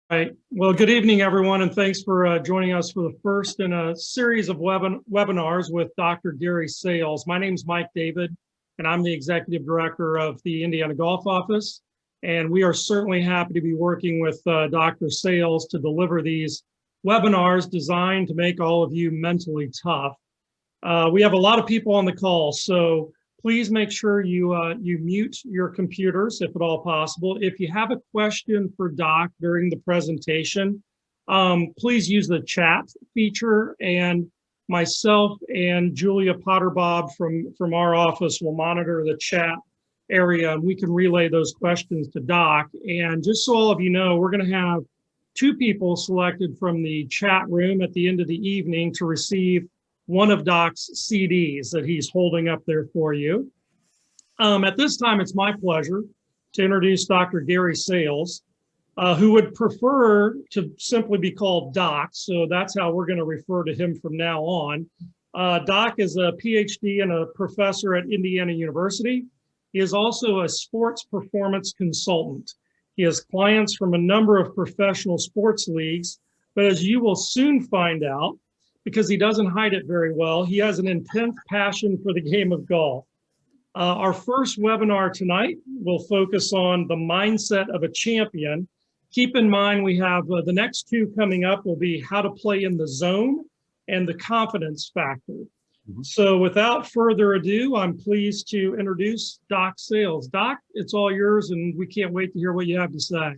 Right. Well, good evening, everyone, and thanks for joining us for the first in a series of webinars with Dr. Gary Sales. My name is Mike David, and I'm the Executive Director of the Indiana Golf Office. And we are certainly happy to be working with Dr. Sales to deliver these webinars designed to make all of you mentally tough. We have a lot of people on the call, so please make sure you mute your computers if at all possible. If you have a question for Doc during the presentation, please use the chat feature, and myself and Julia Potterbob from our office will monitor the chat area, and we can relay those questions to Doc. And just so all of you know, we're going to have two people selected from the chat room at the end of the evening to receive one of Doc's CDs that he's holding up there for you. At this time, it's my pleasure to introduce Dr. Gary Sales, who would prefer to simply be called Doc, so that's how we're going to refer to him from now on. Doc is a PhD and a professor at Indiana University. He is also a sports performance consultant. He has clients from a number of professional sports leagues, but as you will soon find out, because he doesn't hide it very well, he has an intense passion for the game of golf. Our first webinar tonight will focus on the mindset of a champion. Keep in mind we have the next two coming up will be how to play in the zone and the confidence factor. So without further ado, I'm pleased to introduce Doc Sales. Doc, it's all yours, and we can't wait to hear what you have to say.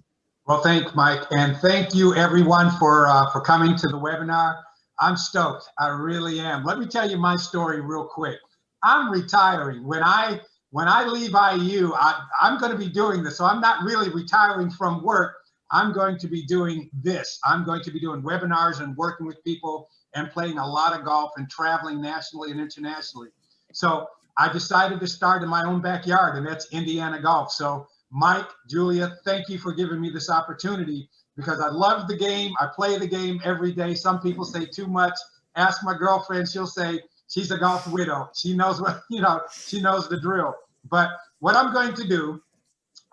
Well, thanks, Mike, and thank you everyone for coming to the webinar. I'm stoked. I really am. Let me tell you my story real quick. I'm retiring. When I leave IU, I'm going to be doing this. So I'm not really retiring from work. I'm going to be doing this. I'm going to be doing webinars and working with people and playing a lot of golf and traveling nationally and internationally. So I decided to start in my own backyard, and that's Indiana Golf. So Mike, Julia, thank you for giving me this opportunity, because I love the game. I play the game every day. Some people say too much. Ask my girlfriend, she'll say she's a golf widow. She knows what, she knows the drill. But what I'm going to do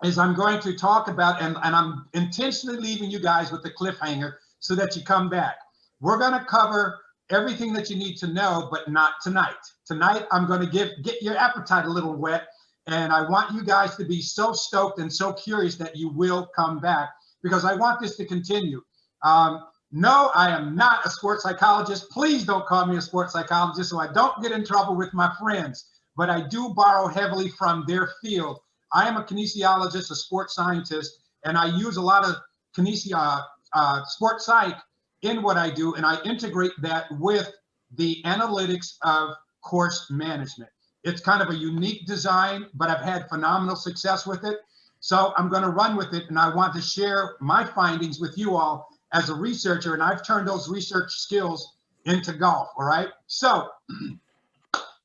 is I'm going to talk about, and I'm intentionally leaving you guys with the cliffhanger so that you come back. We're going to cover everything that you need to know, but not tonight. Tonight, I'm going to get your appetite a little wet, and I want you guys to be so stoked and so curious that you will come back, because I want this to continue. No, I am not a sports psychologist. Please don't call me a sports psychologist so I don't get in trouble with my friends, but I do borrow heavily from their field. I am a kinesiologist, a sports scientist, and I use a lot of sports psych in what I do, and I integrate that with the analytics of course management. It's kind of a unique design, but I've had phenomenal success with it. So I'm going to run with it, and I want to share my findings with you all as a researcher, and I've turned those research skills into golf, all right? So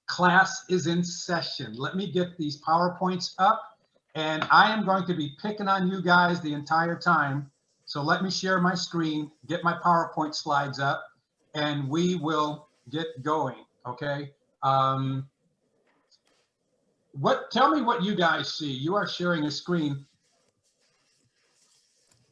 class is in session. Let me get these PowerPoints up, and I am going to be picking on you guys the entire time. So let me share my screen, get my PowerPoint slides up, and we will get going, okay? Tell me what you guys see. You are sharing a screen.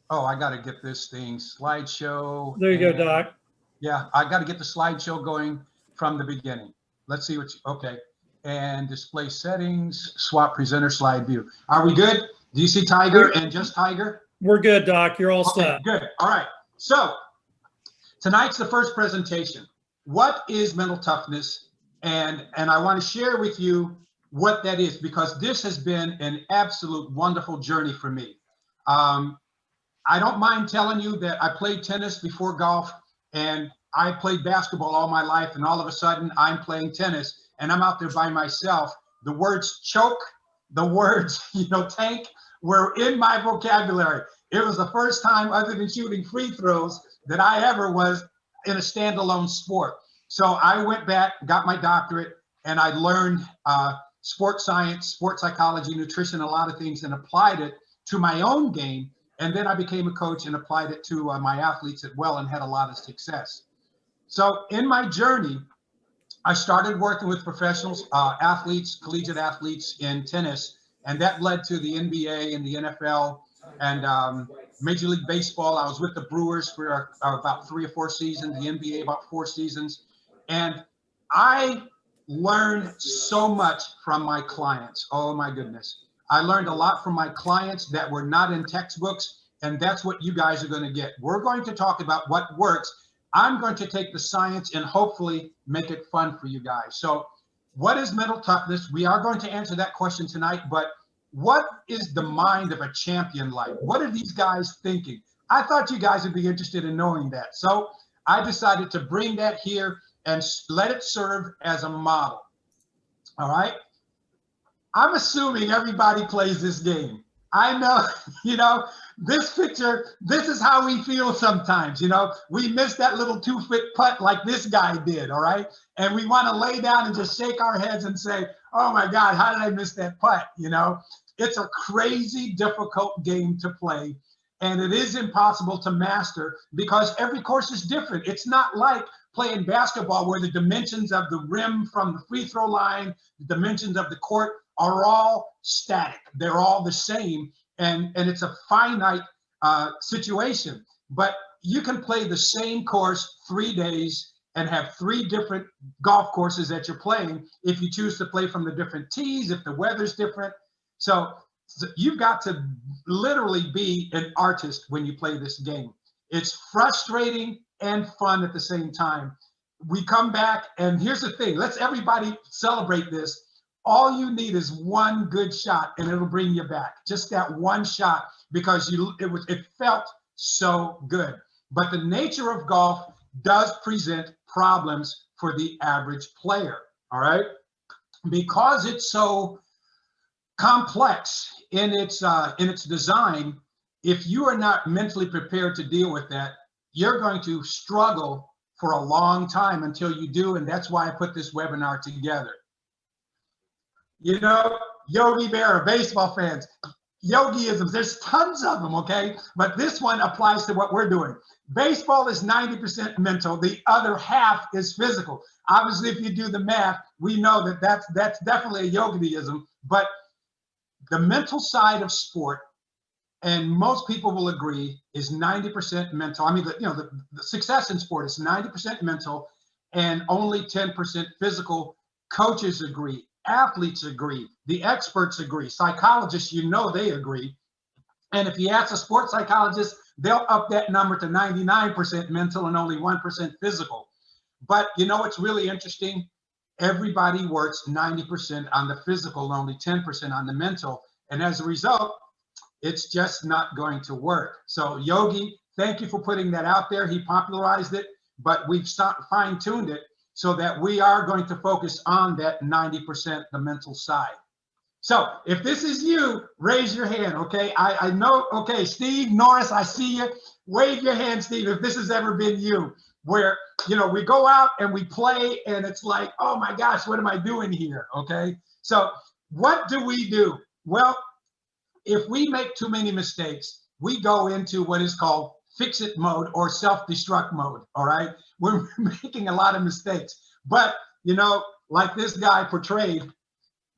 Oh, I got to get this thing, slideshow. There you go, Doc. Yeah, I got to get the slideshow going from the beginning. Let's see what okay. And display settings, swap presenter slide view. Are we good? Do you see Tiger and just Tiger? We're good, Doc. You're all set. Good. All right. So tonight's the first presentation. What is mental toughness? And I want to share with you what that is, because this has been an absolute wonderful journey for me. I don't mind telling you that I played tennis before golf, and I played basketball all my life, and all of a sudden I'm playing tennis and I'm out there by myself. The words choke, the words, tank were in my vocabulary. It was the first time, other than shooting free throws, that I ever was in a standalone sport. So I went back, got my doctorate, and I learned sports science, sports psychology, nutrition, a lot of things, and applied it to my own game. And then I became a coach and applied it to my athletes as well, and had a lot of success. So in my journey, I started working with professional athletes, collegiate athletes in tennis, and that led to the NBA and the NFL. And Major League Baseball. I was with the Brewers for about 3 or 4 seasons, the NBA about 4 seasons. And I learned so much from my clients. Oh my goodness. I learned a lot from my clients that were not in textbooks, and that's what you guys are going to get. We're going to talk about what works. I'm going to take the science and hopefully make it fun for you guys. So what is mental toughness? We are going to answer that question tonight, but what is the mind of a champion like? What are these guys thinking? I thought you guys would be interested in knowing that. So I decided to bring that here and let it serve as a model. All right. I'm assuming everybody plays this game. I know, this picture, this is how we feel sometimes, we miss that little 2-foot putt like this guy did, all right? And we want to lay down and just shake our heads and say, oh my God, how did I miss that putt, It's a crazy, difficult game to play, and it is impossible to master because every course is different. It's not like playing basketball where the dimensions of the rim from the free throw line, the dimensions of the court are all static. They're all the same, and it's a finite situation. But you can play the same course 3 days and have 3 different golf courses that you're playing if you choose to play from the different tees, if the weather's different. So you've got to literally be an artist when you play this game. It's frustrating and fun at the same time. We come back, and here's the thing. Let's everybody celebrate this. All you need is one good shot, and it'll bring you back. Just that one shot, because it felt so good. But the nature of golf does present problems for the average player. All right, because it's so complex in its design. If you are not mentally prepared to deal with that, you're going to struggle for a long time until you do, and that's why I put this webinar together. Yogi Berra, baseball fans, yogiisms, there's tons of them, okay? But this one applies to what we're doing. Baseball is 90% mental. The other half is physical. Obviously, if you do the math, we know that that's definitely a yogiism. But the mental side of sport, and most people will agree, is 90% mental. I mean, the success in sport is 90% mental and only 10% physical. Coaches agree. Athletes agree. The experts agree. Psychologists, they agree. And if you ask a sports psychologist, they'll up that number to 99% mental and only 1% physical. But what's really interesting? Everybody works 90% on the physical and only 10% on the mental. And as a result, it's just not going to work. So Yogi, thank you for putting that out there. He popularized it, but we've fine-tuned it so that we are going to focus on that 90%, the mental side. So if this is you, raise your hand, okay? I know, okay, Steve, Norris, I see you. Wave your hand, Steve, if this has ever been you, where, we go out and we play and it's like, oh my gosh, what am I doing here, okay? So what do we do? Well, if we make too many mistakes, we go into what is called fix-it mode or self-destruct mode, all right? We're making a lot of mistakes. But, like this guy portrayed,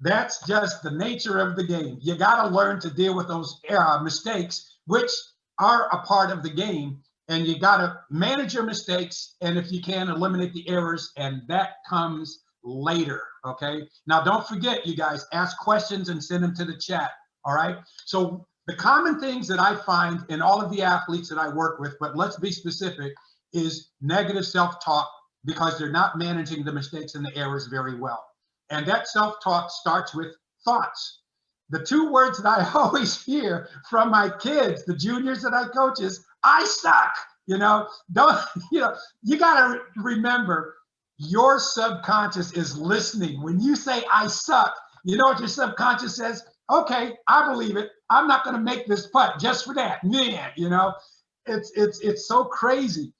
that's just the nature of the game. You got to learn to deal with those mistakes, which are a part of the game. And you got to manage your mistakes. And if you can, eliminate the errors. And that comes later, okay? Now, don't forget, you guys, ask questions and send them to the chat, all right? So the common things that I find in all of the athletes that I work with, but let's be specific, is negative self-talk, because they're not managing the mistakes and the errors very well. And that self-talk starts with thoughts. The 2 words that I always hear from my kids, the juniors that I coach, is I suck. You got to remember, your subconscious is listening. When you say I suck, you know what your subconscious says? Okay, I believe it. I'm not going to make this putt just for that. Man, it's so crazy.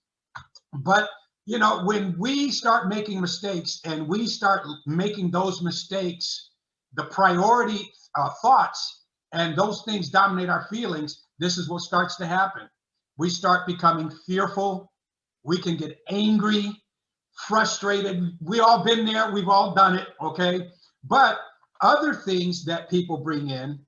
But when we start making mistakes and we start making those mistakes the priority thoughts, and those things dominate our feelings, this is what starts to happen. We start becoming fearful. We can get angry, frustrated. We all been there. We've all done it, okay? But other things that people bring in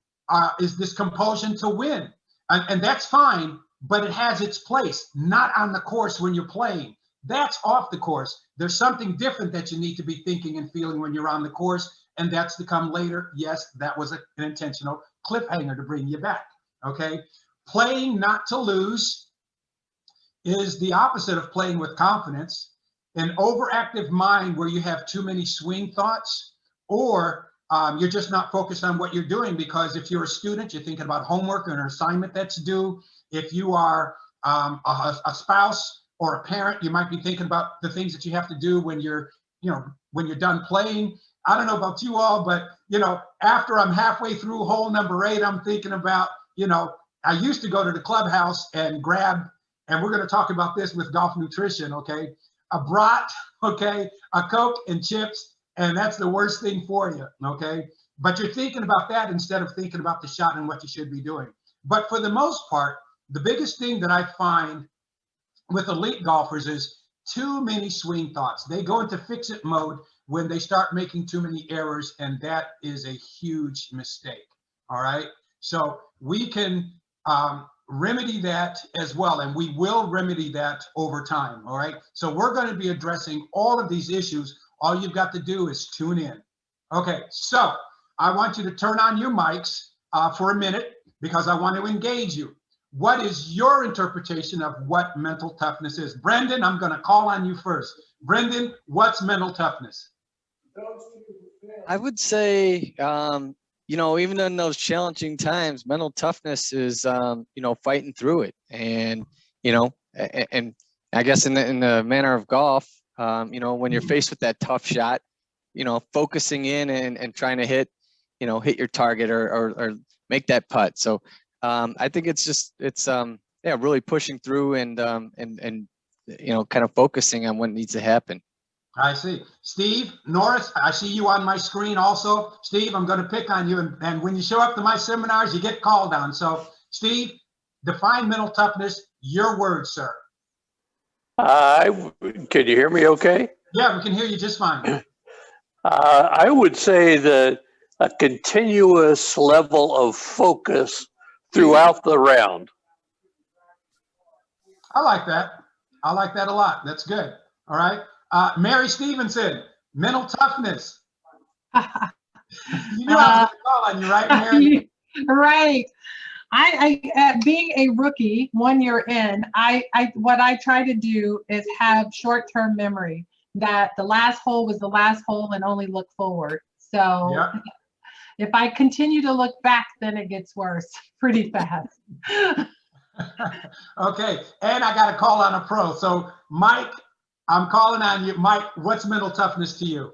is this compulsion to win. And that's fine, but it has its place, not on the course when you're playing. That's off the course. There's something different that you need to be thinking and feeling when you're on the course, and that's to come later. Yes, that was an intentional cliffhanger to bring you back, okay? Playing not to lose is the opposite of playing with confidence. An overactive mind where you have too many swing thoughts, or you're just not focused on what you're doing, because if you're a student, you're thinking about homework or an assignment that's due. If you are a spouse or a parent, you might be thinking about the things that you have to do when you're, when you're done playing. I don't know about you all, but, after I'm halfway through hole number 8, I'm thinking about, I used to go to the clubhouse and grab, and we're going to talk about this with golf nutrition, okay? A brat, okay? A Coke and chips, and that's the worst thing for you, okay? But you're thinking about that instead of thinking about the shot and what you should be doing. But for the most part, the biggest thing that I find with elite golfers is too many swing thoughts. They go into fix-it mode when they start making too many errors, and that is a huge mistake, all right? So we can remedy that as well, and we will remedy that over time, all right? So we're going to be addressing all of these issues. All you've got to do is tune in. Okay, so I want you to turn on your mics for a minute, because I want to engage you. What is your interpretation of what mental toughness is? Brendan, I'm going to call on you first. Brendan, what's mental toughness? I would say, even in those challenging times, mental toughness is, fighting through it. And, and I guess in the manner of golf, when you're faced with that tough shot, focusing in and trying to hit your target or make that putt. So I think it's really pushing through and kind of focusing on what needs to happen. I see. Steve Norris, I see you on my screen also. Steve, I'm going to pick on you. And when you show up to my seminars, you get called on. So, Steve, define mental toughness. Your words, sir. Can you hear me okay? Yeah, we can hear you just fine. I would say that a continuous level of focus throughout the round. I like that. I like that a lot. That's good. All right. Mary Stevenson, mental toughness. You knew I was going to call on you, right, Mary? Right. I being a rookie 1 year in, what I try to do is have short-term memory, that the last hole was the last hole and only look forward. So yep. If I continue to look back, then it gets worse pretty fast. Okay, and I got to call on a pro. So Mike, I'm calling on you. Mike, what's mental toughness to you?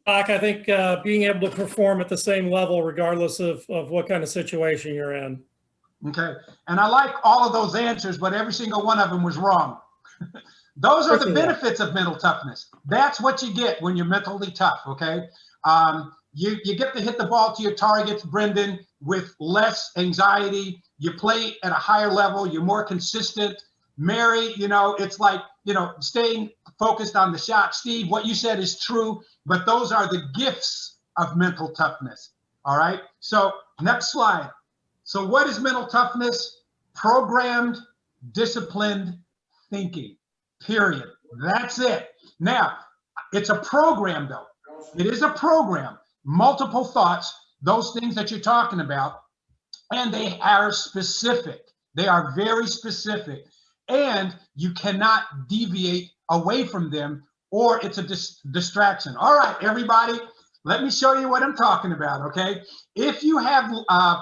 Doc, I think being able to perform at the same level regardless of what kind of situation you're in. Okay, and I like all of those answers, but every single one of them was wrong. Those are the benefits of mental toughness. That's what you get when you're mentally tough, okay? You get to hit the ball to your targets, Brendan, with less anxiety. You play at a higher level. You're more consistent. Mary, it's like, staying focused on the shot. Steve, what you said is true, but those are the gifts of mental toughness. All right. So next slide. So what is mental toughness? Programmed, disciplined thinking, period. That's it. Now, it's a program though. It is a program, multiple thoughts, those things that you're talking about, and they are specific. They are very specific. And you cannot deviate away from them, or it's a distraction. All right, everybody, let me show you what I'm talking about, okay? If you have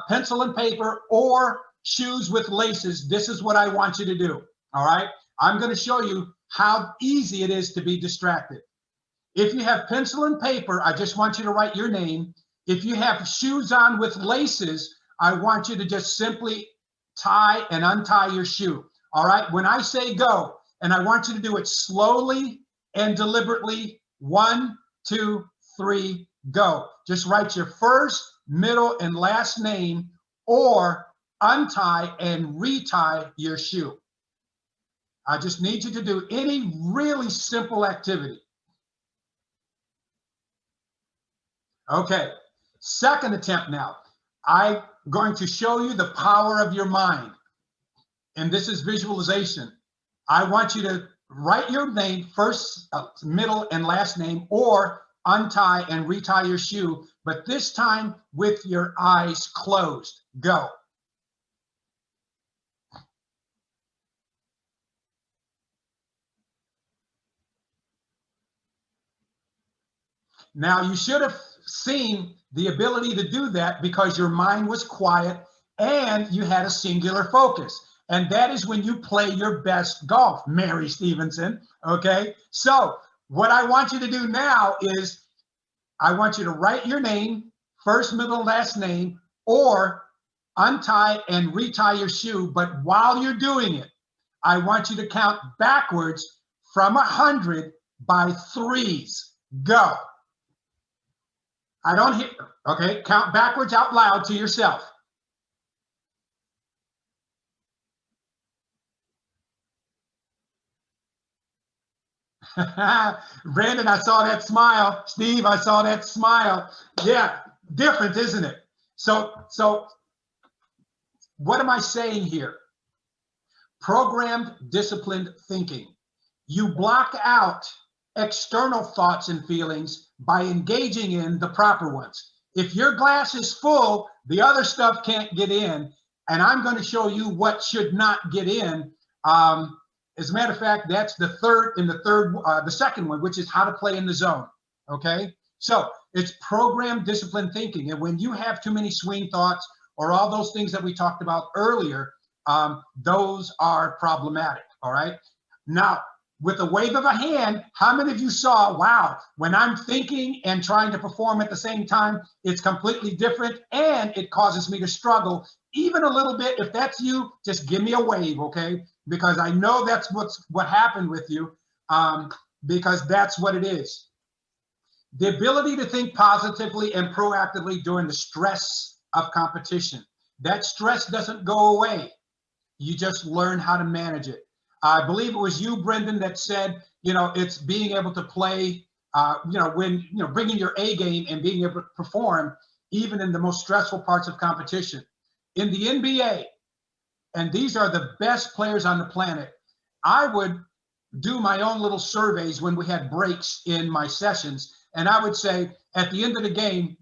pencil and paper or shoes with laces, this is what I want you to do, all right? I'm going to show you how easy it is to be distracted. If you have pencil and paper, I just want you to write your name. If you have shoes on with laces, I want you to just simply tie and untie your shoe. All right, when I say go, and I want you to do it slowly and deliberately, 1, 2, 3, go. Just write your first, middle, and last name, or untie and retie your shoe. I just need you to do any really simple activity. Okay, second attempt now. I going to show you the power of your mind. And this is visualization. I want you to write your name, first, middle, and last name, or untie and retie your shoe, but this time with your eyes closed. Go. Now, you should have seen the ability to do that because your mind was quiet and you had a singular focus. And that is when you play your best golf, Mary Stevenson. Okay. So what I want you to do now is I want you to write your name, first, middle, last name, or untie and retie your shoe. But while you're doing it, I want you to count backwards from 100 by threes. Go. I don't hear. Okay. Count backwards out loud to yourself. Brandon, I saw that smile. Steve, I saw that smile. Yeah, different, isn't it? So what am I saying here? Programmed, disciplined thinking. You block out external thoughts and feelings by engaging in the proper ones. If your glass is full, the other stuff can't get in. And I'm going to show you what should not get in. As a matter of fact, that's the second one, which is how to play in the zone. Okay. So it's programmed, disciplined thinking. And when you have too many swing thoughts or all those things that we talked about earlier, those are problematic. All right. Now, with a wave of a hand, how many of you saw, wow, when I'm thinking and trying to perform at the same time, it's completely different and it causes me to struggle even a little bit. If that's you, just give me a wave, okay? Because I know that's what happened with you, because that's what it is. The ability to think positively and proactively during the stress of competition. That stress doesn't go away. You just learn how to manage it. I believe it was you, Brendan, that said, it's being able to play, bringing your A game and being able to perform even in the most stressful parts of competition. In the NBA, and these are the best players on the planet, I would do my own little surveys when we had breaks in my sessions. And I would say, at the end of the game,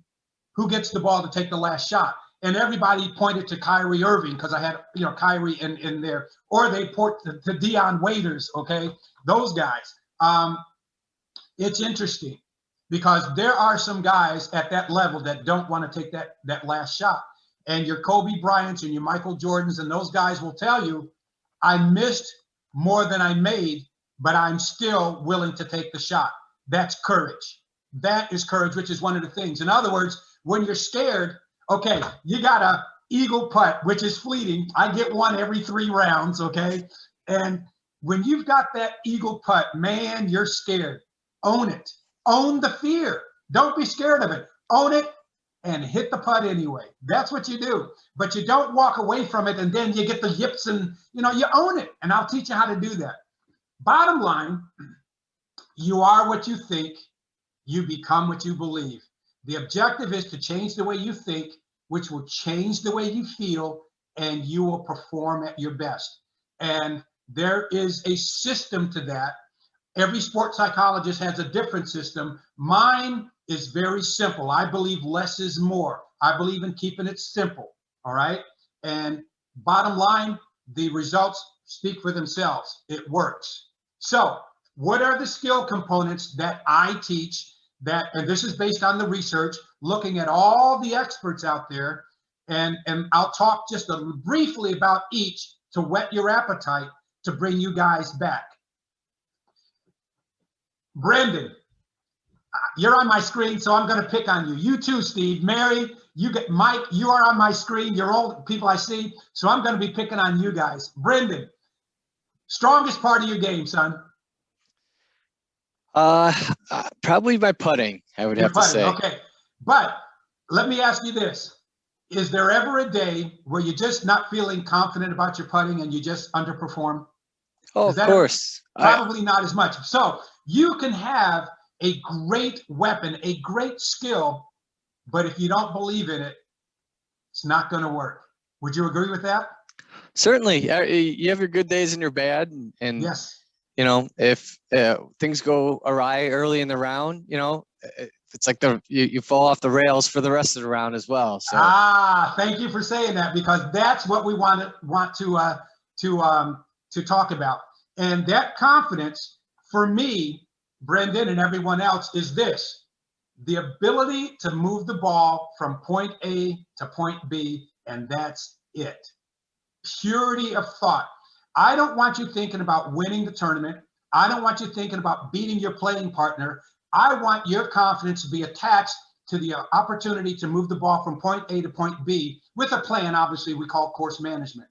who gets the ball to take the last shot? And everybody pointed to Kyrie Irving because I had, Kyrie in there, or they point to Dion Waiters, okay? Those guys. It's interesting because there are some guys at that level that don't want to take that last shot. And your Kobe Bryants and your Michael Jordans and those guys will tell you, I missed more than I made, but I'm still willing to take the shot. That's courage. That is courage, which is one of the things. In other words, when you're scared, okay, you got a eagle putt, which is fleeting. I get one every 3 rounds, okay? And when you've got that eagle putt, man, you're scared. Own it. Own the fear. Don't be scared of it. Own it and hit the putt anyway. That's what you do. But you don't walk away from it and then you get the yips and, you own it. And I'll teach you how to do that. Bottom line, you are what you think. You become what you believe. The objective is to change the way you think, which will change the way you feel, and you will perform at your best. And there is a system to that. Every sports psychologist has a different system. Mine is very simple. I believe less is more. I believe in keeping it simple, all right? And bottom line, the results speak for themselves. It works. So what are the skill components that I teach that, and this is based on the research, looking at all the experts out there, and I'll talk just briefly about each to whet your appetite to bring you guys back. Brendan, you're on my screen, so I'm going to pick on you. You too, Steve. Mary, you get Mike, you are on my screen. You're all people I see, so I'm going to be picking on you guys. Brendan, strongest part of your game, son? Probably my putting, I would have to say. Okay, but let me ask you this. Is there ever a day where you're just not feeling confident about your putting and you just underperform? Oh, of course. Probably not as much. So you can have a great weapon, a great skill, but if you don't believe in it, It's not going to work. Would you agree with that? Certainly. You have your good days and your bad. And Yes. you know, if things go awry early in the round, you know, it's like you fall off the rails for the rest of the round as well. So Thank you for saying that, because that's what we want to talk about. And that confidence for me, Brendan, and everyone else is this: the ability to move the ball from point A to point B, and that's it. Purity of thought. I don't want you thinking about winning the tournament. I don't want you thinking about beating your playing partner. I want your confidence to be attached to the opportunity to move the ball from point A to point B with a plan, obviously, we call course management.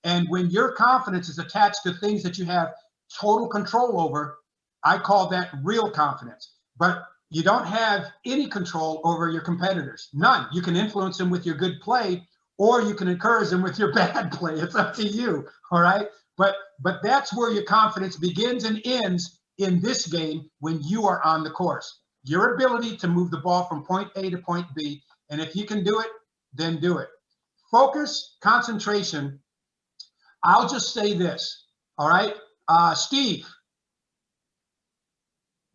And when your confidence is attached to things that you have total control over, I call that real confidence. But you don't have any control over your competitors, none. You can influence them with your good play, or you can encourage them with your bad play. It's up to you, all right? But that's where your confidence begins and ends in this game when you are on the course. Your ability to move the ball from point A to point B, and if you can do it, then do it. Focus, concentration. I'll just say this, all right? Steve,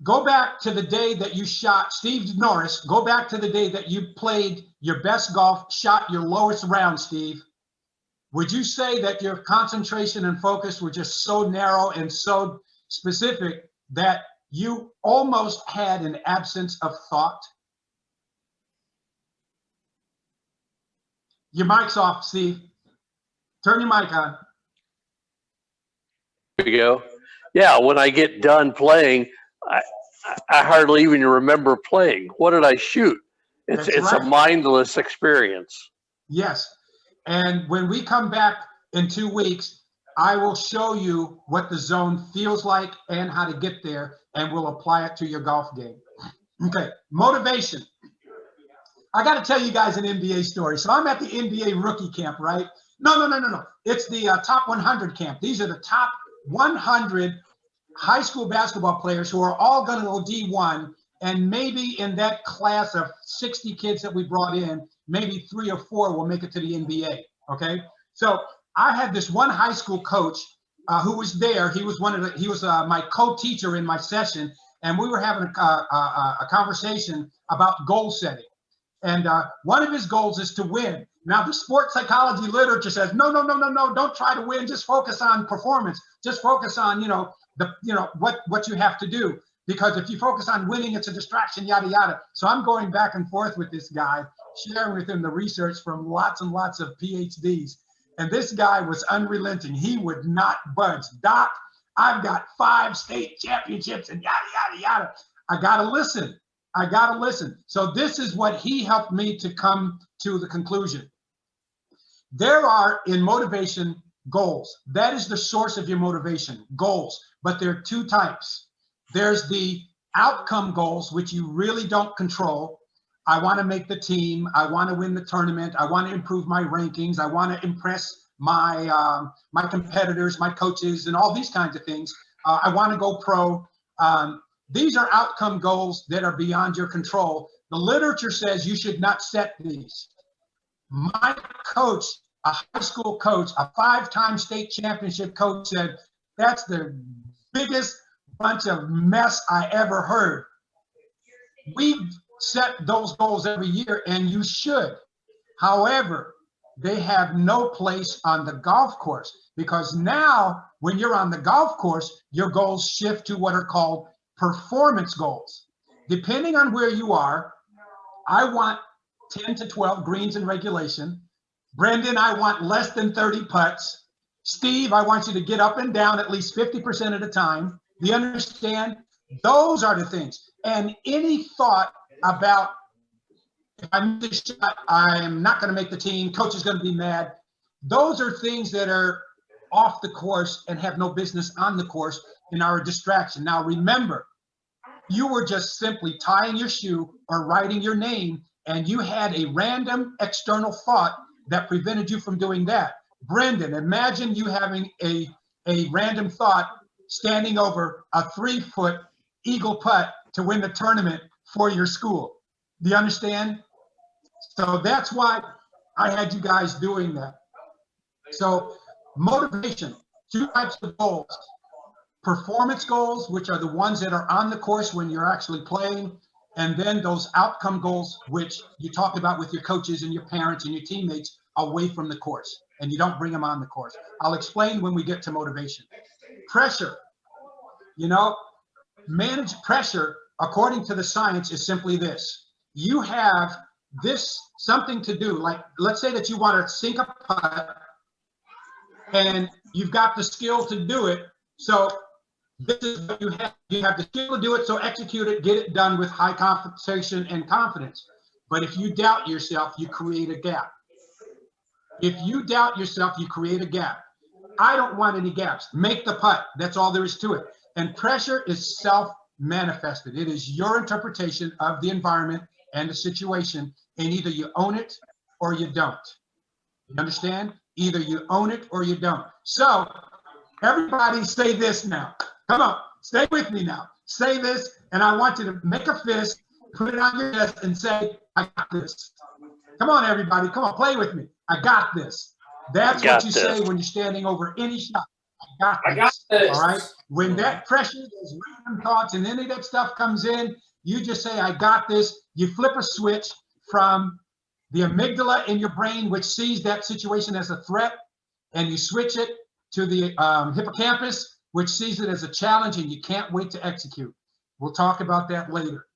go back to the day that you shot, Steve Norris, go back to the day that you played your best golf, shot your lowest round, Steve. Would you say that your concentration and focus were just so narrow and so specific that you almost had an absence of thought? Your mic's off, Steve. Turn your mic on. There you go. Yeah, when I get done playing, I hardly even remember playing. What did I shoot? It's right. A mindless experience. Yes. And when we come back in 2 weeks, I will show you what the zone feels like and how to get there, and we'll apply it to your golf game. Okay, motivation. I got to tell you guys an NBA story. So I'm at the NBA rookie camp, right? No. It's the top 100 camp. These are the top 100 high school basketball players who are all going to go D1. And maybe in that class of 60 kids that we brought in, maybe 3 or 4 will make it to the NBA. Okay. So I had this one high school coach who was there. He was my co-teacher in my session, and we were having a conversation about goal setting. And one of his goals is to win. Now, the sports psychology literature says, no, don't try to win. Just focus on performance. Just focus on, what you have to do. Because if you focus on winning, it's a distraction, yada, yada. So I'm going back and forth with this guy, sharing with him the research from lots and lots of PhDs. And this guy was unrelenting. He would not budge. Doc, I've got 5 state championships and yada, yada, yada. I got to listen. So this is what he helped me to come to the conclusion. There are, in motivation, goals. That is the source of your motivation, goals. But there are 2 types. There's the outcome goals, which you really don't control. I want to make the team. I want to win the tournament. I want to improve my rankings. I want to impress my my competitors, my coaches, and all these kinds of things. I want to go pro. These are outcome goals that are beyond your control. The literature says you should not set these. My coach, a high school coach, a 5-time state championship coach, said, that's the biggest bunch of mess I ever heard. We set those goals every year, and you should. However, they have no place on the golf course, because now when you're on the golf course, your goals shift to what are called performance goals. Depending on where you are, I want 10 to 12 greens in regulation. Brendan, I want less than 30 putts. Steve, I want you to get up and down at least 50% of the time. Do you understand? Those are the things. And any thought about, if I miss this shot, I'm not going to make the team, coach is going to be mad. Those are things that are off the course and have no business on the course and are a distraction. Now, remember, you were just simply tying your shoe or writing your name, and you had a random external thought that prevented you from doing that. Brendan, imagine you having a random thought standing over a 3-foot eagle putt to win the tournament for your school. Do you understand? So that's why I had you guys doing that. So motivation, 2 types of goals. Performance goals, which are the ones that are on the course when you're actually playing, and then those outcome goals, which you talk about with your coaches and your parents and your teammates away from the course, and you don't bring them on the course. I'll explain when we get to motivation. Pressure, you know, manage pressure according to the science is simply this. You have this something to do, like let's say that you want to sink a putt and you've got the skill to do it. So this is what you have. You have the skill to do it, so execute it, get it done with high concentration and confidence. But if you doubt yourself, you create a gap. If you doubt yourself, you create a gap. I don't want any gaps. Make the putt. That's all there is to it. And pressure is self-manifested. It is your interpretation of the environment and the situation, and either you own it or you don't. You understand? Either you own it or you don't. So everybody say this now. Come on, stay with me now. Say this, and I want you to make a fist, put it on your chest, and say, I got this. Come on, everybody. Come on, play with me. I got this. That's what you say when you're standing over any shot. I got this. All right? When that pressure, those random thoughts, and any of that stuff comes in, you just say, I got this. You flip a switch from the amygdala in your brain, which sees that situation as a threat, and you switch it to the hippocampus, which sees it as a challenge and you can't wait to execute. We'll talk about that later.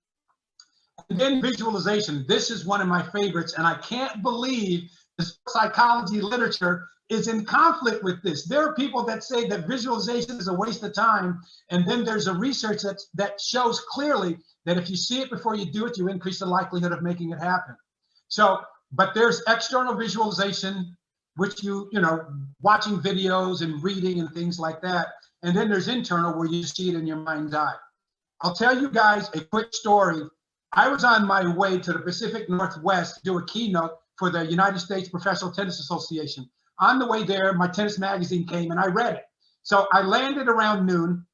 And then visualization. This is one of my favorites, and I can't believe the psychology literature is in conflict with this. There are people that say that visualization is a waste of time, and then there's a research that shows clearly that if you see it before you do it, you increase the likelihood of making it happen. So, but there's external visualization, which you know, watching videos and reading and things like that. And then there's internal, where you see it in your mind's eye. I'll tell you guys a quick story. I was on my way to the Pacific Northwest to do a keynote for the United States Professional Tennis Association. On the way there, my tennis magazine came and I read it. So I landed around noon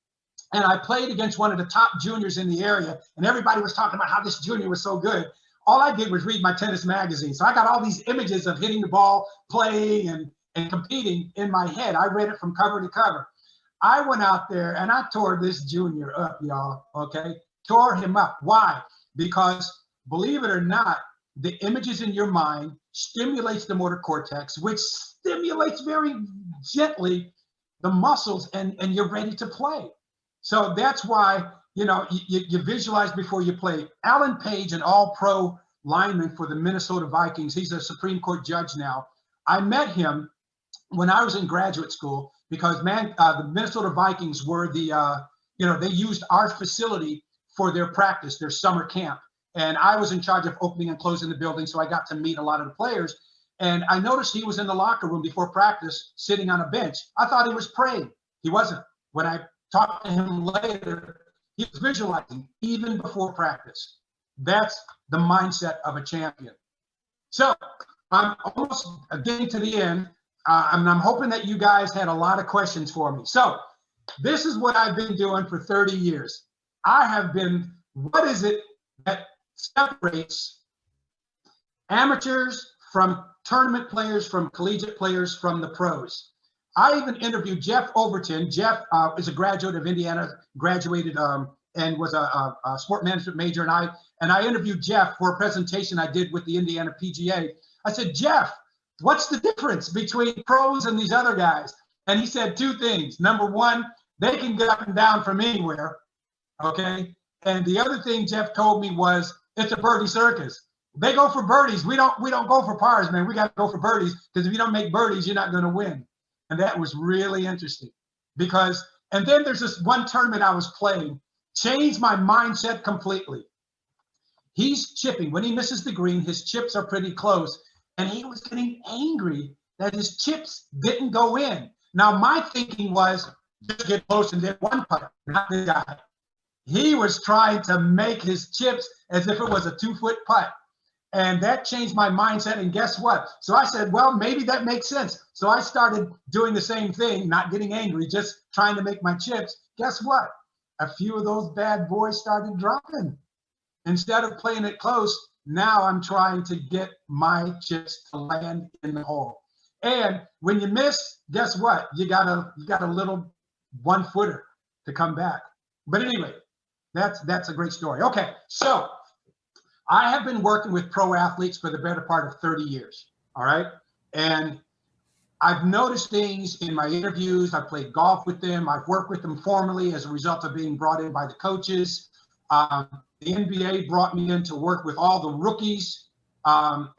and I played against one of the top juniors in the area, and everybody was talking about how this junior was so good. All I did was read my tennis magazine. So I got all these images of hitting the ball, playing, and competing in my head. I read it from cover to cover. I went out there and I tore this junior up, y'all, okay? Tore him up. Why? Because, believe it or not, the images in your mind stimulates the motor cortex, which stimulates very gently the muscles, and you're ready to play. So that's why, you know, you visualize before you play. Alan Page, an all-pro lineman for the Minnesota Vikings, he's a Supreme Court judge now. I met him when I was in graduate school, because the Minnesota Vikings were the, they used our facility for their practice, their summer camp. And I was in charge of opening and closing the building, so I got to meet a lot of the players. And I noticed he was in the locker room before practice, sitting on a bench. I thought he was praying. He wasn't. When I talked to him later, he was visualizing even before practice. That's the mindset of a champion. So I'm almost getting to the end. And I'm hoping that you guys had a lot of questions for me. So this is what I've been doing for 30 years. What is it that separates amateurs from tournament players, from collegiate players, from the pros? I even interviewed Jeff Overton. Jeff is a graduate of Indiana, graduated and was a sport management major. And I interviewed Jeff for a presentation I did with the Indiana PGA. I said, Jeff, what's the difference between pros and these other guys? And he said 2 things. Number one, they can get up and down from anywhere, okay? And the other thing Jeff told me was, it's a birdie circus. They go for birdies. We don't go for pars, man. We got to go for birdies, because if you don't make birdies, you're not going to win. And that was really interesting, because, and then there's this one tournament I was playing, changed my mindset completely. He's chipping. When he misses the green, his chips are pretty close. And he was getting angry that his chips didn't go in. Now, my thinking was, just get close and hit one putt, not the guy. He was trying to make his chips as if it was a 2-foot putt. And that changed my mindset. And guess what? So I said, well, maybe that makes sense. So I started doing the same thing, not getting angry, just trying to make my chips. Guess what? A few of those bad boys started dropping. Instead of playing it close, Now I'm trying to get my chips to land in the hole. And when you miss, guess what? You got a little 1-footer to come back. But anyway, that's a great story. Okay, so I have been working with pro athletes for the better part of 30 years. All right. And I've noticed things in my interviews. I've played golf with them. I've worked with them formally as a result of being brought in by the coaches. The NBA brought me in to work with all the rookies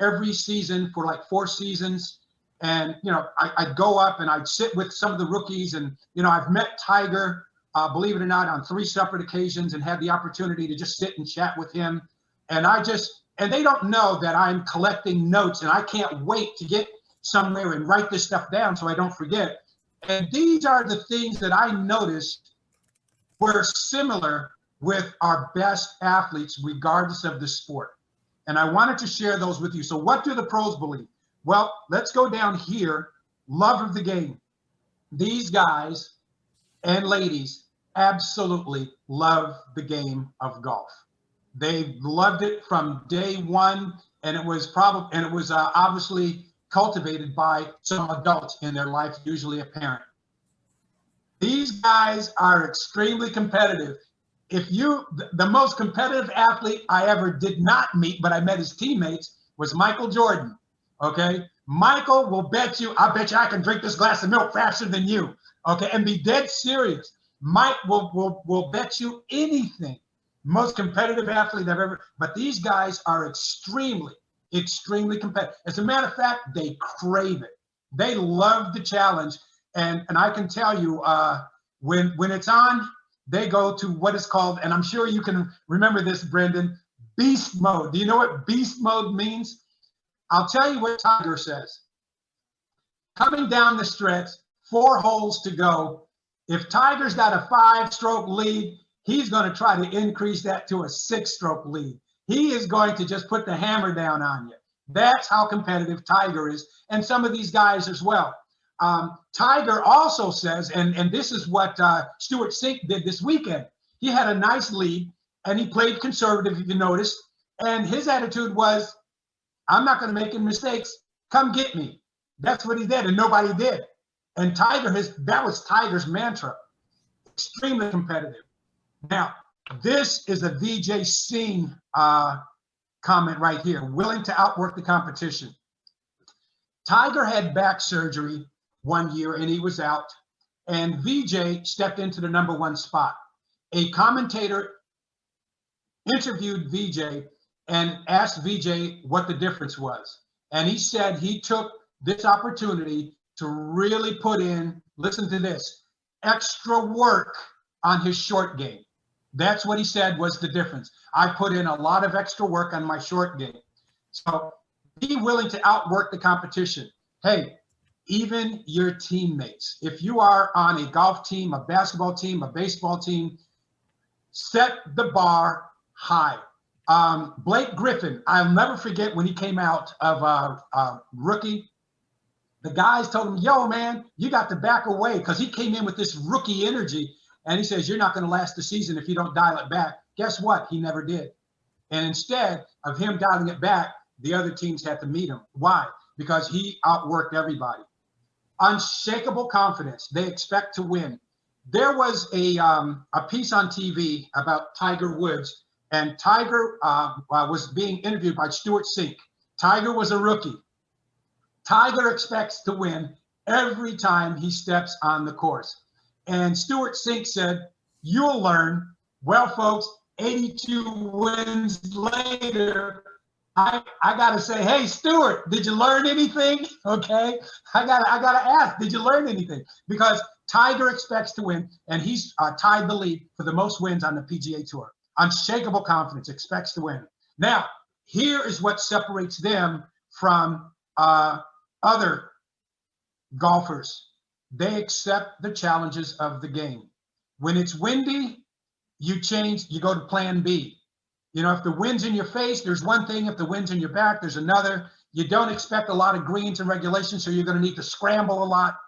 every season for like 4 seasons. And, you know, I'd go up and I'd sit with some of the rookies. And, you know, I've met Tiger, believe it or not, on 3 separate occasions and had the opportunity to just sit and chat with him. And and they don't know that I'm collecting notes, and I can't wait to get somewhere and write this stuff down so I don't forget. And these are the things that I noticed were similar with our best athletes, regardless of the sport. And I wanted to share those with you. So what do the pros believe? Well, let's go down here. Love of the game. These guys and ladies absolutely love the game of golf. They loved it from day one, and it was obviously cultivated by some adults in their life, usually a parent. These guys are extremely competitive. The most competitive athlete I ever did not meet, but I met his teammates, was Michael Jordan. Okay, Michael will bet you, I bet you I can drink this glass of milk faster than you. Okay, and be dead serious. Mike will bet you anything. Most competitive athlete I've ever, but these guys are extremely competitive. As a matter of fact, they crave it. They love the challenge. And I can tell you, when it's on, they go to what is called, and I'm sure you can remember this, Brendan, beast mode. Do you know what beast mode means? I'll tell you what Tiger says. Coming down the stretch, 4 holes to go. If Tiger's got a 5-stroke lead, he's going to try to increase that to a 6-stroke lead. He is going to just put the hammer down on you. That's how competitive Tiger is, and some of these guys as well. Tiger also says, and this is what Stuart Sink did this weekend. He had a nice lead, and he played conservative, if you noticed, and his attitude was, I'm not going to make any mistakes. Come get me. That's what he did, and nobody did. And that was Tiger's mantra. Extremely competitive. Now, this is a VJ Singh comment right here. Willing to outwork the competition. Tiger had back surgery one year and he was out, and VJ stepped into the #1 spot. A commentator interviewed VJ and asked VJ what the difference was. And he said he took this opportunity to really put in, listen to this, extra work on his short game. That's what he said was the difference. I put in a lot of extra work on my short game. So be willing to outwork the competition. Hey, even your teammates. If you are on a golf team, a basketball team, a baseball team, set the bar high. Blake Griffin, I'll never forget when he came out of rookie. The guys told him, yo, man, you got to back away, because he came in with this rookie energy. And he says, you're not going to last the season if you don't dial it back. Guess what? He never did. And instead of him dialing it back, the other teams had to meet him. Why? Because he outworked everybody. Unshakable confidence. They expect to win. There was a piece on TV about Tiger Woods, and Tiger was being interviewed by Stuart Sink. Tiger was a rookie. Tiger expects to win every time he steps on the course. And Stuart Sink said, you'll learn. Well, folks, 82 wins later, I got to say, hey, Stuart, did you learn anything? Okay, I gotta ask, did you learn anything? Because Tiger expects to win, and he's tied the lead for the most wins on the PGA Tour. Unshakable confidence, expects to win. Now, here is what separates them from other golfers. They accept the challenges of the game. When it's windy, you go to plan B. You know, if the wind's in your face, there's one thing. If the wind's in your back, there's another. You don't expect a lot of greens and regulations, so you're going to need to scramble a lot.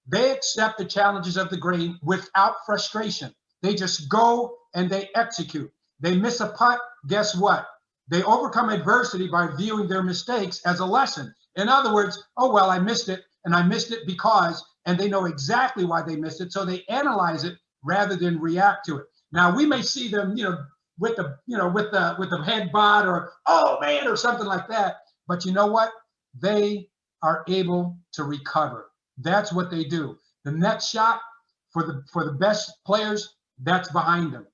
They accept the challenges of the green without frustration. They just go and they execute. They miss a putt, guess what? They overcome adversity by viewing their mistakes as a lesson. In other words, oh, well, I missed it, and I missed it because, and they know exactly why they missed it. So they analyze it rather than react to it. Now, we may see them, with the head bod or, oh man, or something like that. But you know what? They are able to recover. That's what they do. The next shot for the best players, that's behind them.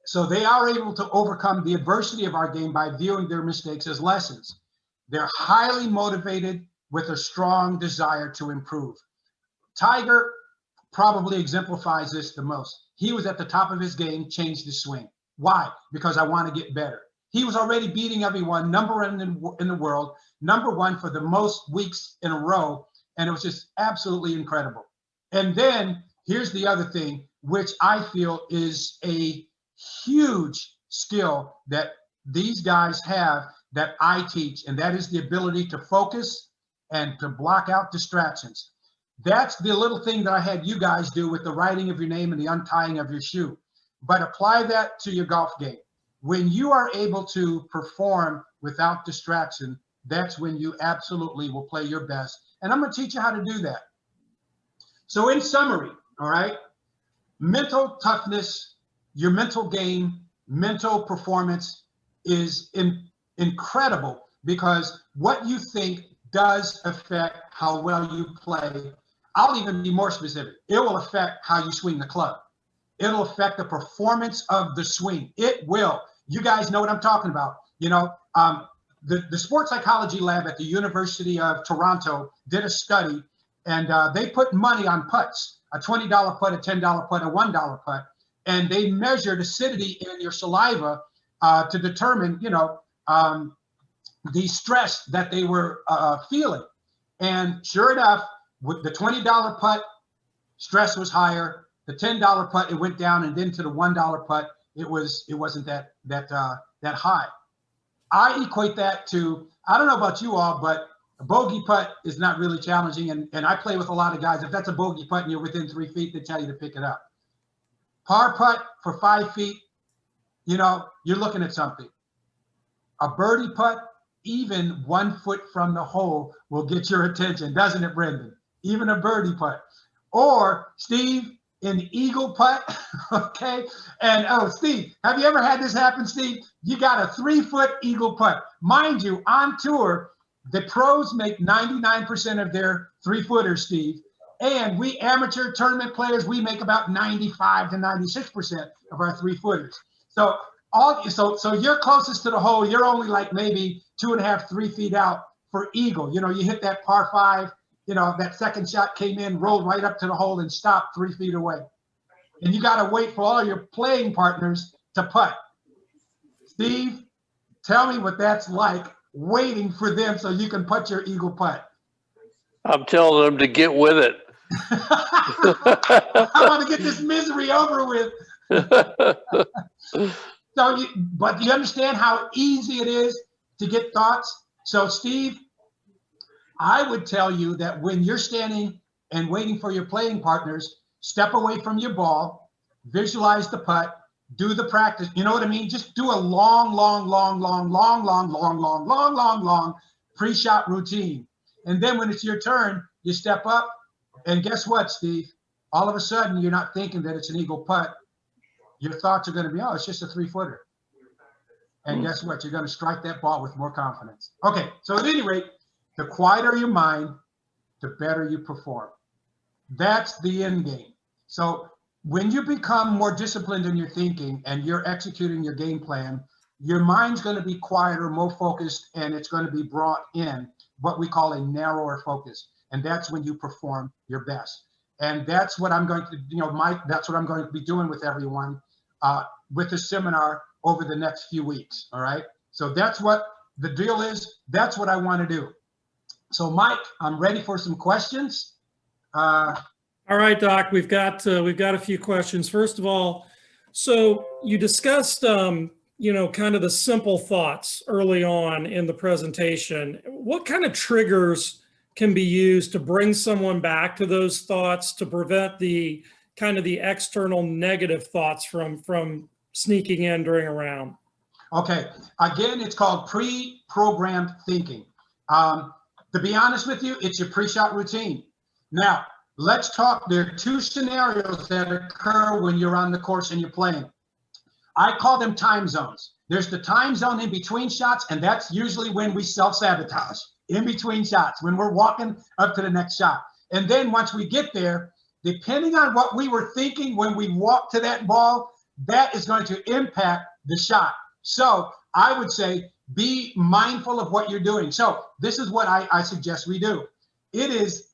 So they are able to overcome the adversity of our game by viewing their mistakes as lessons. They're highly motivated with a strong desire to improve. Tiger probably exemplifies this the most. He was at the top of his game, changed his swing. Why? Because I want to get better. He was already beating everyone, number one in the world, number one for the most weeks in a row, and it was just absolutely incredible. And then here's the other thing, which I feel is a huge skill that these guys have that I teach, and that is the ability to focus and to block out distractions. That's the little thing that I had you guys do with the writing of your name and the untying of your shoe. But apply that to your golf game. When you are able to perform without distraction, that's when you absolutely will play your best. And I'm going to teach you how to do that. So in summary, all right, mental toughness, your mental game, mental performance is incredible, because what you think does affect how well you play. I'll even be more specific. It will affect how you swing the club. It'll affect the performance of the swing. It will. You guys know what I'm talking about. The sports psychology lab at the University of Toronto did a study, and they put money on putts, a $20 putt, a $10 putt, a $1 putt, and they measured acidity in your saliva to determine, the stress that they were feeling. And sure enough, with the $20 putt, stress was higher. The $10 putt, it went down, and then to the $1 putt, it wasn't that high. I equate that to, I don't know about you all, but a bogey putt is not really challenging, and I play with a lot of guys. If that's a bogey putt and you're within 3 feet, they tell you to pick it up. Par putt for 5 feet, you're looking at something. A birdie putt, even 1 foot from the hole, will get your attention, doesn't it, Brendan? Even a birdie putt. Or, Steve, an eagle putt, okay? And, Steve, have you ever had this happen, Steve? You got a 3-foot eagle putt. Mind you, on tour, the pros make 99% of their 3-footers, Steve. And we amateur tournament players, we make about 95 to 96% of our 3-footers. So you're closest to the hole, you're only like maybe 2.5, 3 feet out for eagle. You hit that par 5, that second shot came in, rolled right up to the hole and stopped 3 feet away. And you got to wait for all your playing partners to putt. Steve, tell me what that's like, waiting for them so you can putt your eagle putt. I'm telling them to get with it. I want to get this misery over with. But you understand how easy it is to get thoughts? So, Steve, I would tell you that when you're standing and waiting for your playing partners, step away from your ball, visualize the putt, do the practice. You know what I mean? Just do a long pre-shot routine. And then when it's your turn, you step up, and guess what, Steve? All of a sudden, you're not thinking that it's an eagle putt. Your thoughts are going to be, oh, it's just a 3-footer. And guess what? You're going to strike that ball with more confidence. Okay, so at any rate, the quieter your mind, the better you perform. That's the end game. So when you become more disciplined in your thinking and you're executing your game plan, your mind's going to be quieter, more focused, and it's going to be brought in what we call a narrower focus. And that's when you perform your best. And that's what I'm going to, Mike, that's what I'm going to be doing with everyone with the seminar over the next few weeks. All right. So that's what the deal is. That's what I want to do. So, Mike, I'm ready for some questions. All right, Doc, we've got a few questions. First of all, so you discussed, kind of the simple thoughts early on in the presentation. What kind of triggers can be used to bring someone back to those thoughts to prevent the kind of the external negative thoughts from sneaking in during a round? Okay, again, it's called pre-programmed thinking. To be honest with you, it's your pre-shot routine. Now, let's talk. There are two scenarios that occur when you're on the course and you're playing. I call them time zones. There's the time zone in between shots, and that's usually when we self-sabotage, in between shots, when we're walking up to the next shot. And then once we get there, depending on what we were thinking when we walked to that ball, that is going to impact the shot. So I would say be mindful of what you're doing. So this is what I suggest we do. It is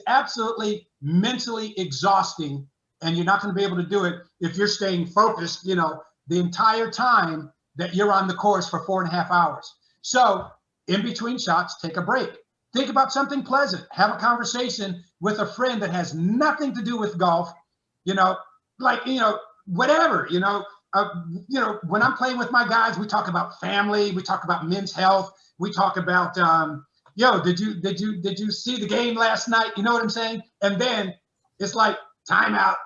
absolutely mentally exhausting, and you're not going to be able to do it if you're staying focused, the entire time that you're on the course for 4.5 hours. So in between shots, take a break. Think about something pleasant. Have a conversation with a friend that has nothing to do with golf, whatever, when I'm playing with my guys, we talk about family, we talk about men's health, we talk about, did you see the game last night? You know what I'm saying? And then it's like timeout.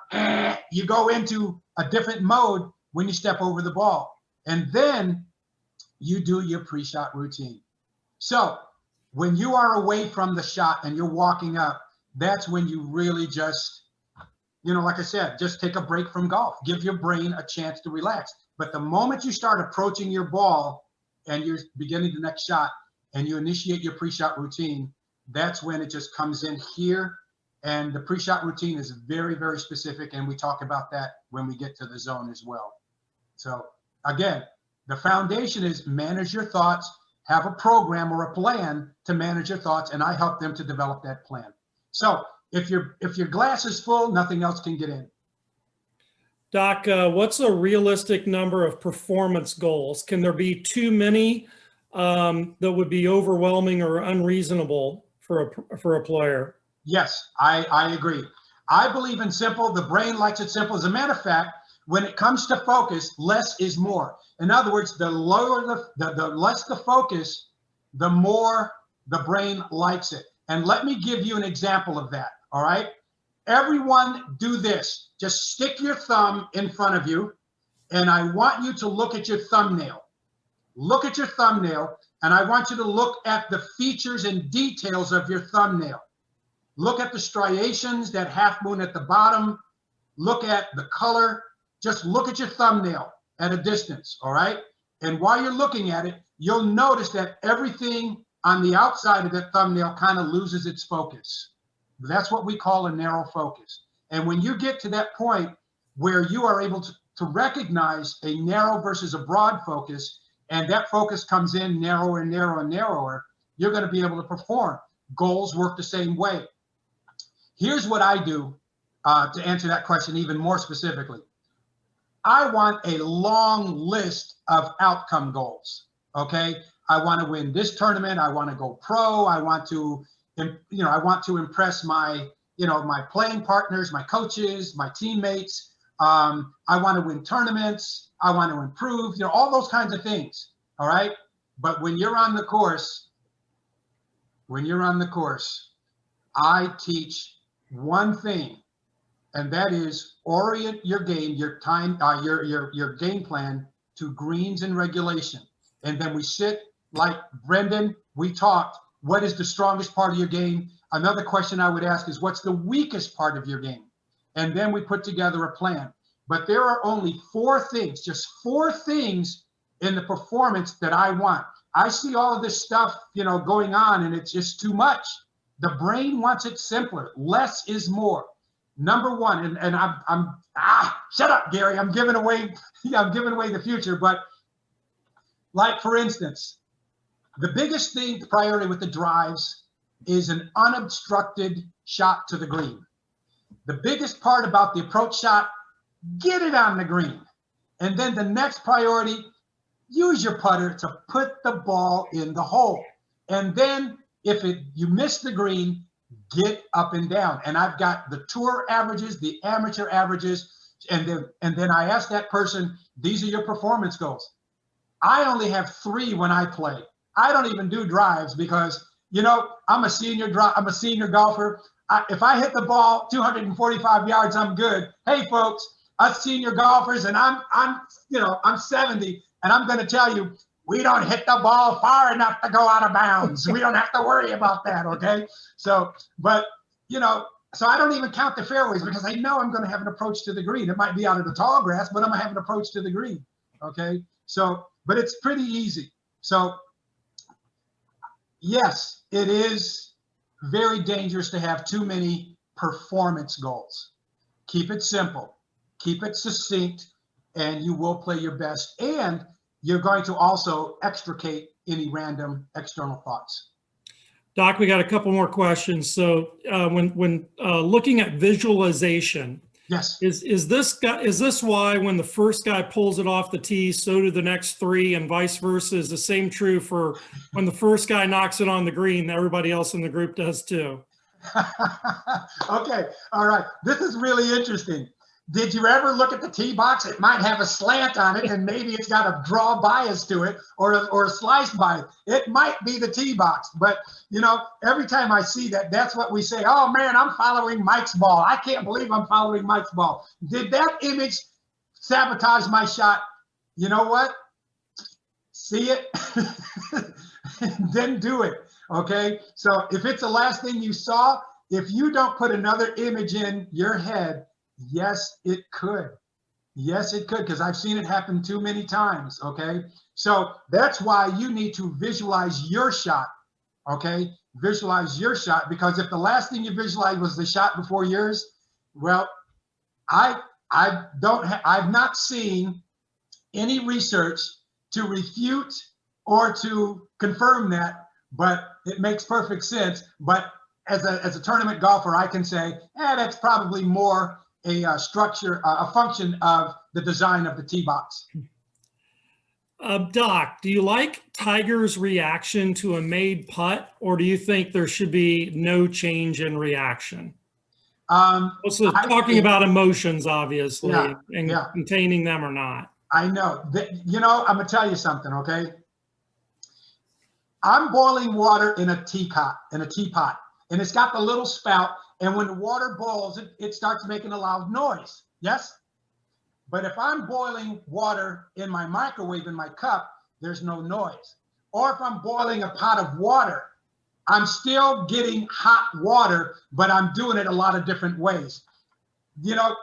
You go into a different mode when you step over the ball, and then you do your pre-shot routine. So when you are away from the shot and you're walking up, that's when you really just, like I said, just take a break from golf. Give your brain a chance to relax. But the moment you start approaching your ball and you're beginning the next shot and you initiate your pre-shot routine, that's when it just comes in here. And the pre-shot routine is very, very specific. And we talk about that when we get to the zone as well. So again, the foundation is manage your thoughts, have a program or a plan to manage your thoughts, and I help them to develop that plan. So if your glass is full, nothing else can get in. Doc, what's a realistic number of performance goals? Can there be too many that would be overwhelming or unreasonable for a player? Yes, I agree. I believe in simple. The brain likes it simple. As a matter of fact, when it comes to focus, less is more. In other words, the less the focus, the more the brain likes it. And let me give you an example of that. All right. Everyone do this. Just stick your thumb in front of you, and I want you to look at your thumbnail. Look at your thumbnail, and I want you to look at the features and details of your thumbnail. Look at the striations, that half moon at the bottom. Look at the color. Just look at your thumbnail at a distance, all right? And while you're looking at it, you'll notice that everything on the outside of that thumbnail kind of loses its focus. That's what we call a narrow focus. And when you get to that point where you are able to recognize a narrow versus a broad focus, and that focus comes in narrower and narrower and narrower, you're going to be able to perform. Goals work the same way. Here's what I do to answer that question even more specifically. I want a long list of outcome goals, okay? I want to win this tournament. I want to go pro. I want to, impress my, my playing partners, my coaches, my teammates. I want to win tournaments. I want to improve, all those kinds of things, all right? But when you're on the course, I teach one thing, and that is orient your game, your time, your game plan to greens and regulation. And then we sit like Brendan, we talked, what is the strongest part of your game? Another question I would ask is, what's the weakest part of your game? And then we put together a plan. But there are only 4 things, just 4 things in the performance that I want. I see all of this stuff, going on, and it's just too much. The brain wants it simpler. Less is more. Number 1, and I'm shut up, Gary. I'm giving away the future. But like, for instance, the biggest thing, priority with the drives is an unobstructed shot to the green. The biggest part about the approach shot, get it on the green. And then the next priority, use your putter to put the ball in the hole. And then if you miss the green, get up and down. And I've got the tour averages, the amateur averages, and then I ask that person, these are your performance goals. I only have 3 when I play. I don't even do drives because, I'm a senior golfer. If I hit the ball 245 yards, I'm good. Hey folks, us senior golfers, and I'm 70. And I'm going to tell you, we don't hit the ball far enough to go out of bounds. We don't have to worry about that, okay? So, but, you know, so I don't even count the fairways because I know I'm going to have an approach to the green. It might be out of the tall grass, but I'm going to have an approach to the green, okay? So, but it's pretty easy. So, yes, it is very dangerous to have too many performance goals. Keep it simple, keep it succinct, and you will play your best. And you're going to also extricate any random external thoughts. Doc, we got a couple more questions. So when looking at visualization, yes, is this why when the first guy pulls it off the tee, so do the next three, and vice versa? Is the same true for when the first guy knocks it on the green, everybody else in the group does too? Okay, all right. This is really interesting. Did you ever look at the tee box? It might have a slant on it, and maybe it's got a draw bias to it, or a slice bias. It might be the tee box, but you know, every time I see that, that's what we say. Oh man, I'm following Mike's ball. I can't believe I'm following Mike's ball. Did that image sabotage my shot? You know what? See it, then do it. Okay. So if it's the last thing you saw, if you don't put another image in your head, yes, it could. Yes, it could, because I've seen it happen too many times, okay? So that's why you need to visualize your shot, okay? Visualize your shot, because if the last thing you visualized was the shot before yours, well, I've not seen any research to refute or to confirm that, but it makes perfect sense. But as a tournament golfer, I can say, that's probably more a structure, a function of the design of the tee box. Doc, do you like Tiger's reaction to a made putt, or do you think there should be no change in reaction? Also talking about emotions, obviously, and containing them or not. I know that, you know, I'm gonna tell you something, okay? I'm boiling water in a teapot, and it's got the little spout. And when the water boils, it starts making a loud noise, yes? But if I'm boiling water in my microwave in my cup, there's no noise. Or if I'm boiling a pot of water, I'm still getting hot water, but I'm doing it a lot of different ways. You know,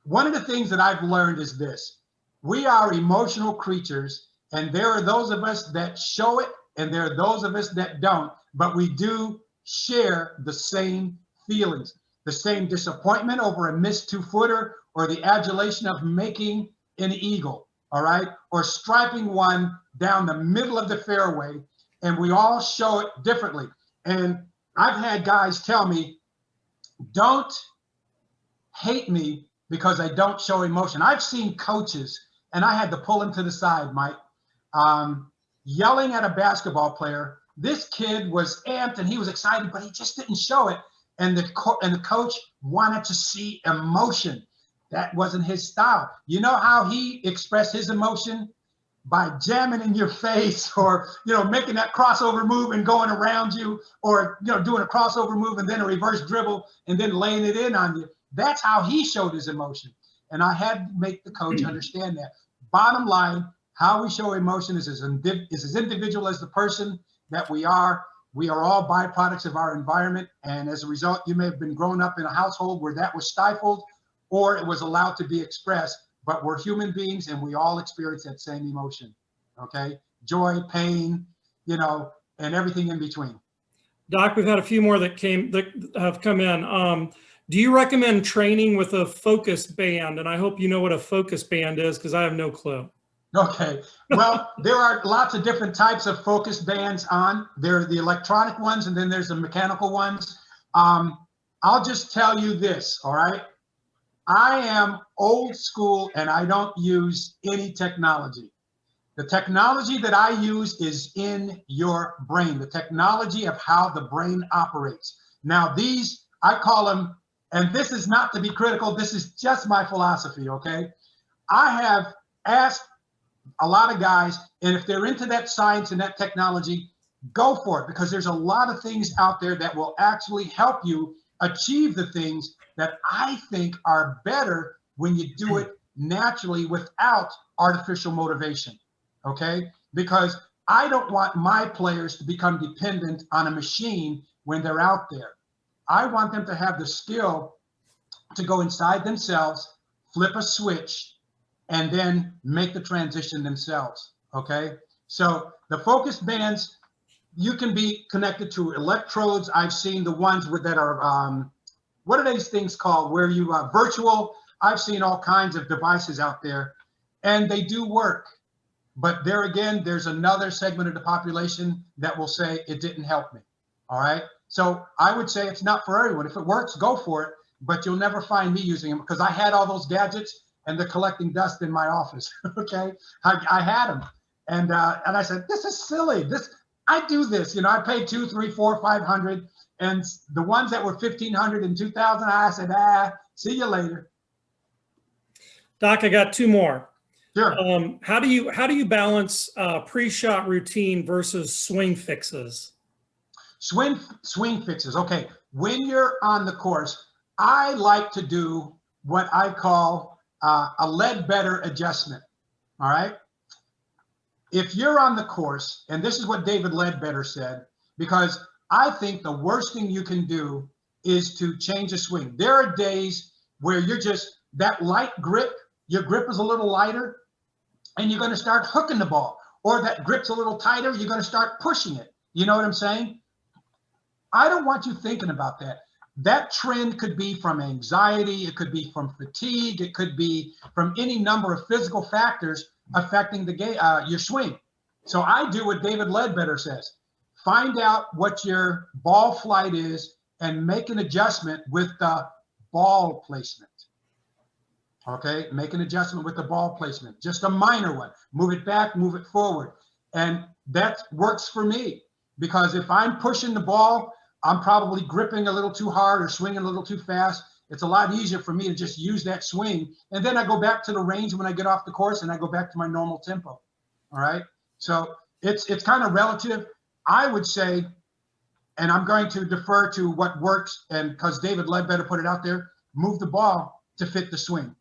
one of the things that I've learned is this: we are emotional creatures, and there are those of us that show it, and there are those of us that don't, but we do share the same feelings, the same disappointment over a missed 2-footer, or the adulation of making an eagle, all right, or striping one down the middle of the fairway, and we all show it differently. And I've had guys tell me, don't hate me because I don't show emotion. I've seen coaches, and I had to pull him to the side, Mike, yelling at a basketball player. This kid was amped and he was excited, but he just didn't show it. And the coach wanted to see emotion. That wasn't his style. You know how he expressed his emotion? By jamming in your face, or, you know, making that crossover move and going around you, or, you know, doing a crossover move and then a reverse dribble and then laying it in on you. That's how he showed his emotion. And I had to make the coach understand that. Bottom line, how we show emotion is as individual as the person that we are. We are all byproducts of our environment. And as a result, you may have been growing up in a household where that was stifled, or it was allowed to be expressed, but we're human beings and we all experience that same emotion, okay? Joy, pain, you know, and everything in between. Doc, we've had a few more that have come in. Do you recommend training with a focus band? And I hope you know what a focus band is, because I have no clue. Okay, well, there are lots of different types of focus bands on. There are the electronic ones, and then there's the mechanical ones. I'll just tell you this, all right? I am old school and I don't use any technology. The technology that I use is in your brain, the technology of how the brain operates. Now these, I call them, and this is not to be critical, this is just my philosophy, okay? I have asked a lot of guys, and if they're into that science and that technology, go for it, because there's a lot of things out there that will actually help you achieve the things that I think are better when you do it naturally without artificial motivation, okay? Because I don't want my players to become dependent on a machine when they're out there. I want them to have the skill to go inside themselves, flip a switch, and then make the transition themselves, okay? So the focus bands, you can be connected to electrodes. I've seen the ones that are, what are these things called? Where you virtual, I've seen all kinds of devices out there, and they do work. But there again, there's another segment of the population that will say it didn't help me, all right? So I would say it's not for everyone. If it works, go for it, but you'll never find me using them because I had all those gadgets and they're collecting dust in my office, okay? I had them, and I said, this is silly. I do this, you know, I paid $200, $300, $400, $500, and the ones that were $1,500 and $2,000, I said, see you later. Doc, I got two more. Sure. How do you balance pre-shot routine versus swing fixes? Swing fixes. Okay. When you're on the course, I like to do what I call a Ledbetter adjustment. All right. If you're on the course, and this is what David Ledbetter said, because I think the worst thing you can do is to change a swing. There are days where you're just that light grip, your grip is a little lighter, and you're going to start hooking the ball, or that grip's a little tighter, you're going to start pushing it. You know what I'm saying? I don't want you thinking about that. That trend could be from anxiety, it could be from fatigue, it could be from any number of physical factors affecting the game, your swing. So I do what David Ledbetter says. Find out what your ball flight is and make an adjustment with the ball placement. Okay, make an adjustment with the ball placement, just a minor one. Move it back, move it forward. And that works for me because if I'm pushing the ball, I'm probably gripping a little too hard or swinging a little too fast. It's a lot easier for me to just use that swing. And then I go back to the range when I get off the course and I go back to my normal tempo. All right. So it's kind of relative. I would say, and I'm going to defer to what works, and because David Ledbetter put it out there, move the ball to fit the swing.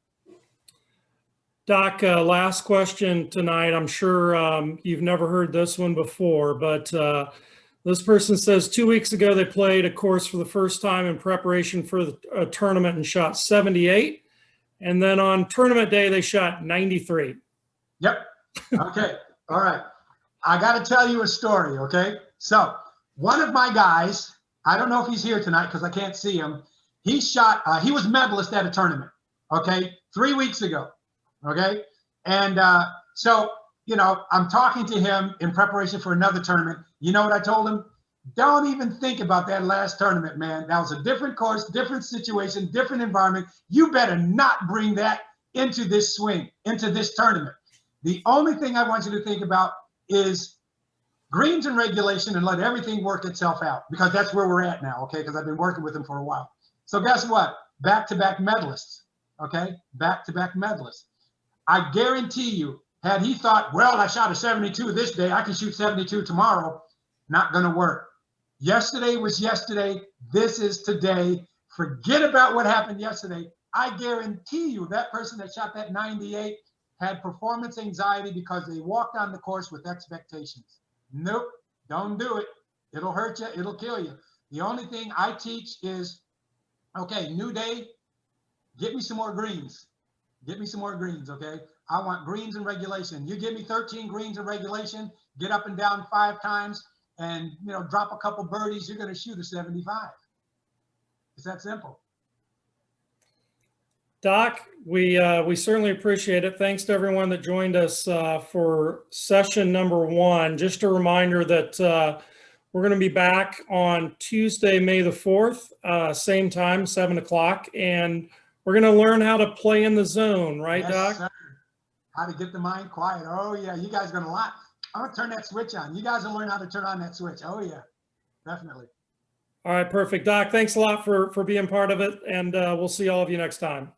Doc, last question tonight. I'm sure you've never heard this one before, but this person says 2 weeks ago they played a course for the first time in preparation for a tournament and shot 78. And then on tournament day, they shot 93. Yep. Okay. All right. I got to tell you a story. Okay. So one of my guys, I don't know if he's here tonight because I can't see him. He shot, he was medalist at a tournament. Okay. 3 weeks ago. Okay. And so, you know, I'm talking to him in preparation for another tournament. You know what I told him? Don't even think about that last tournament, man. That was a different course, different situation, different environment. You better not bring that into this swing, into this tournament. The only thing I want you to think about is greens and regulation and let everything work itself out, because that's where we're at now, okay? Because I've been working with him for a while. So guess what? Back-to-back medalists, okay? Back-to-back medalists. I guarantee you, had he thought, well, I shot a 72 this day, I can shoot 72 tomorrow, not going to work. Yesterday was yesterday. This is today. Forget about what happened yesterday. I guarantee you that person that shot that 98 had performance anxiety because they walked on the course with expectations. Nope, don't do it. It'll hurt you. It'll kill you. The only thing I teach is, okay, new day, get me some more greens. Get me some more greens, okay? I want greens in regulation. You give me 13 greens in regulation, get up and down 5 times, and, you know, drop a couple birdies, you're going to shoot a 75. It's that simple. Doc, we certainly appreciate it. Thanks to everyone that joined us for session number 1. Just a reminder that we're going to be back on Tuesday, May the 4th, same time, 7 o'clock, and we're going to learn how to play in the zone, right, Yes, Doc? sir. How to get the mind quiet. Oh, yeah, you guys are going to like. I'm going to turn that switch on. You guys will learn how to turn on that switch. Oh, yeah, definitely. All right, perfect. Doc, thanks a lot for being part of it, and we'll see all of you next time.